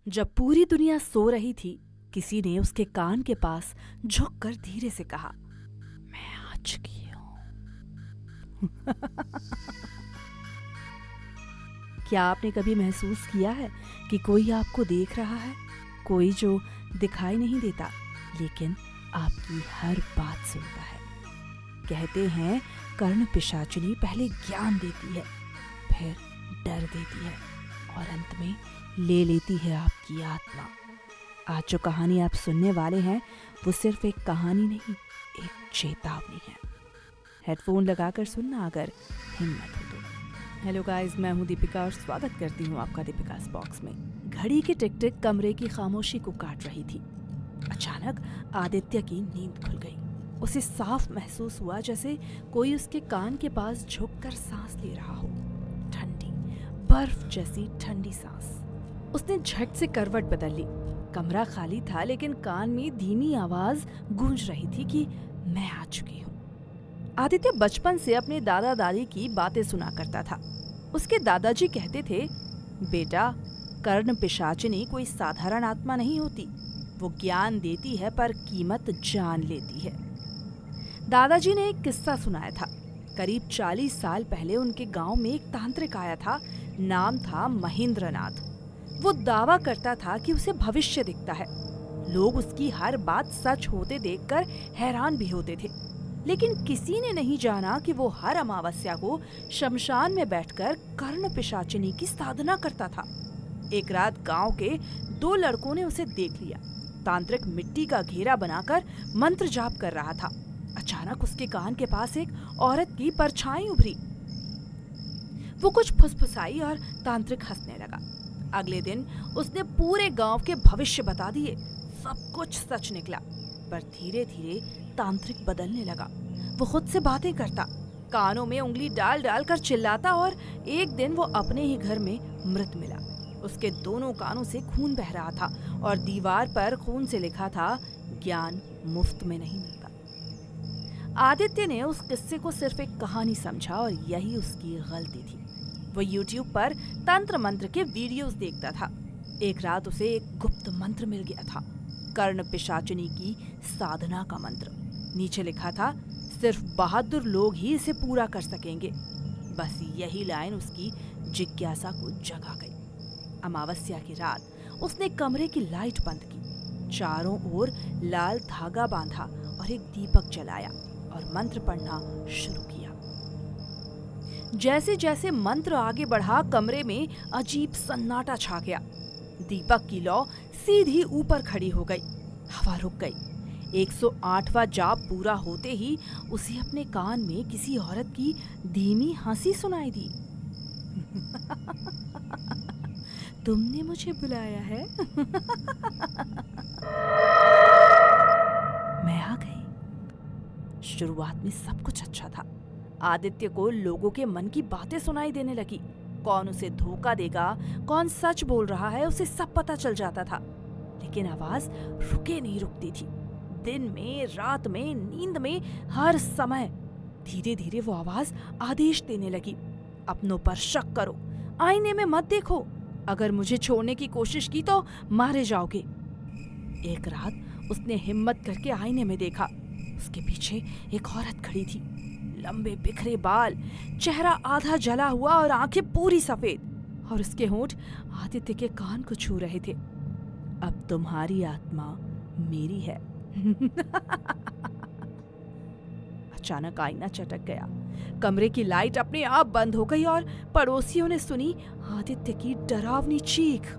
जब पूरी दुनिया सो रही थी, किसी ने उसके कान के पास झुककर धीरे से कहा, मैं आ चुकी हूं। क्या आपने कभी महसूस किया है कि कोई आपको देख रहा है, कोई जो दिखाई नहीं देता लेकिन आपकी हर बात सुनता है? कहते हैं कर्ण पिशाचिनी पहले ज्ञान देती है, फिर डर देती है और अंत में ले लेती है आपकी आत्मा। आज जो कहानी आप सुनने वाले हैं वो सिर्फ एक कहानी नहीं, एक चेतावनी है। हेडफोन लगाकर सुनना अगर हिम्मत हो तो। हेलो गाइस, मैं हूं दीपिका और स्वागत करती हूं आपका दीपिका's बॉक्स में। घड़ी की टिक टिक कमरे की खामोशी को काट रही थी। अचानक आदित्य की नींद खुल गई। उसे साफ महसूस हुआ जैसे कोई उसके कान के पास झुककर सांस ले रहा हो, ठंडी बर्फ जैसी ठंडी सांस। उसने झट से करवट बदल ली। कमरा खाली था लेकिन कान में धीमी आवाज गूंज रही थी कि मैं आ चुकी हूँ। आदित्य बचपन से अपने दादा दादी की बातें सुना करता था। उसके दादाजी कहते थे, बेटा, कर्ण पिशाचिनी कोई साधारण आत्मा नहीं होती, वो ज्ञान देती है पर कीमत जान लेती है। दादाजी ने एक किस्सा सुनाया था। करीब 40 साल पहले उनके गांव में एक तांत्रिक आया था। नाम था महेंद्रनाथ। वो दावा करता था कि उसे भविष्य दिखता है। लोग उसकी हर बात सच होते देखकर हैरान भी होते थे, लेकिन किसी ने नहीं जाना कि वो हर अमावस्या को शमशान में बैठकर कर्ण पिशाचिनी की साधना करता था। एक रात गांव के 2 लड़कों ने उसे देख लिया। तांत्रिक मिट्टी का घेरा बनाकर मंत्र जाप कर रहा था। अचानक उसके कान के पास एक औरत की परछाई उभरी। वो कुछ फुसफुसाई और तांत्रिक हंसने लगा। अगले दिन उसने पूरे गांव के भविष्य बता दिए। सब कुछ सच निकला, पर धीरे धीरे तांत्रिक बदलने लगा। वो खुद से बातें करता, कानों में उंगली डाल डाल कर चिल्लाता और एक दिन वो अपने ही घर में मृत मिला। उसके दोनों कानों से खून बह रहा था और दीवार पर खून से लिखा था, ज्ञान मुफ्त में नहीं मिलता। आदित्य ने उस किस्से को सिर्फ एक कहानी समझा और यही उसकी गलती थी। वो YouTube पर तंत्र मंत्र के वीडियोस देखता था। एक रात उसे एक गुप्त मंत्र मिल गया था, कर्ण पिशाचिनी की साधना का मंत्र। नीचे लिखा था, सिर्फ बहादुर लोग ही इसे पूरा कर सकेंगे। बस यही लाइन उसकी जिज्ञासा को जगा गई। अमावस्या की रात उसने कमरे की लाइट बंद की, चारों ओर लाल धागा बांधा और एक दीपक जलाया और मंत्र पढ़ना शुरू किया। जैसे जैसे मंत्र आगे बढ़ा, कमरे में अजीब सन्नाटा छा गया। दीपक की लौ सीधी ऊपर खड़ी हो गई। हवा रुक गई। 108वां जाप पूरा होते ही उसे अपने कान में किसी औरत की धीमी हंसी सुनाई दी। तुमने मुझे बुलाया है? मैं आ गई। शुरुआत में सब कुछ अच्छा था। आदित्य को लोगों के मन की बातें सुनाई देने लगी। कौन उसे धोखा देगा, कौन सच बोल रहा है, उसे सब पता चल जाता था। लेकिन आवाज रुके नहीं रुकती थी। दिन में, रात में, नींद में, हर समय। धीरे धीरे वो आवाज आदेश देने लगी, अपनों पर शक करो, आईने में मत देखो, अगर मुझे छोड़ने की कोशिश की तो मारे जाओगे। एक रात उसने हिम्मत करके आईने में देखा। उसके पीछे एक औरत खड़ी थी। लंबे बिखरे बाल, चेहरा आधा जला हुआ और आंखें पूरी सफेद, और उसके होंठ आदित्य के कान को छू रहे थे। अब तुम्हारी आत्मा मेरी है। अचानक आईना चटक गया। कमरे की लाइट अपने आप बंद हो गई और पड़ोसियों ने सुनी आदित्य की डरावनी चीख।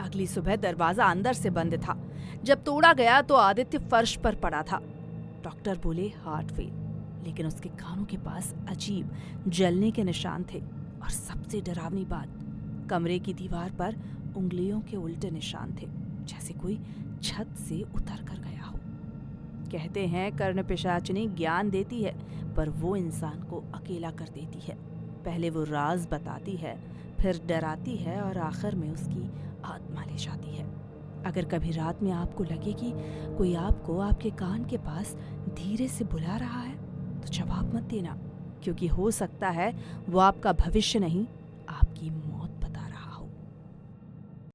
अगली सुबह दरवाजा अंदर से बंद था। जब तोड़ा गया तो आदित्य फर्श पर पड़ा था। डॉक्टर बोले हार्ट फेल, लेकिन उसके कानों के पास अजीब जलने के निशान थे। और सबसे डरावनी बात, कमरे की दीवार पर उंगलियों के उल्टे निशान थे, जैसे कोई छत से उतर कर गया हो। कहते हैं कर्ण पिशाचिनी ज्ञान देती है, पर वो इंसान को अकेला कर देती है। पहले वो राज बताती है, फिर डराती है और आखिर में उसकी आत्मा ले जाती है। अगर कभी रात में आपको लगे कि कोई आपको आपके कान के पास धीरे से बुला रहा है, तो जवाब मत देना, क्योंकि हो सकता है वो आपका भविष्य नहीं, आपकी मौत।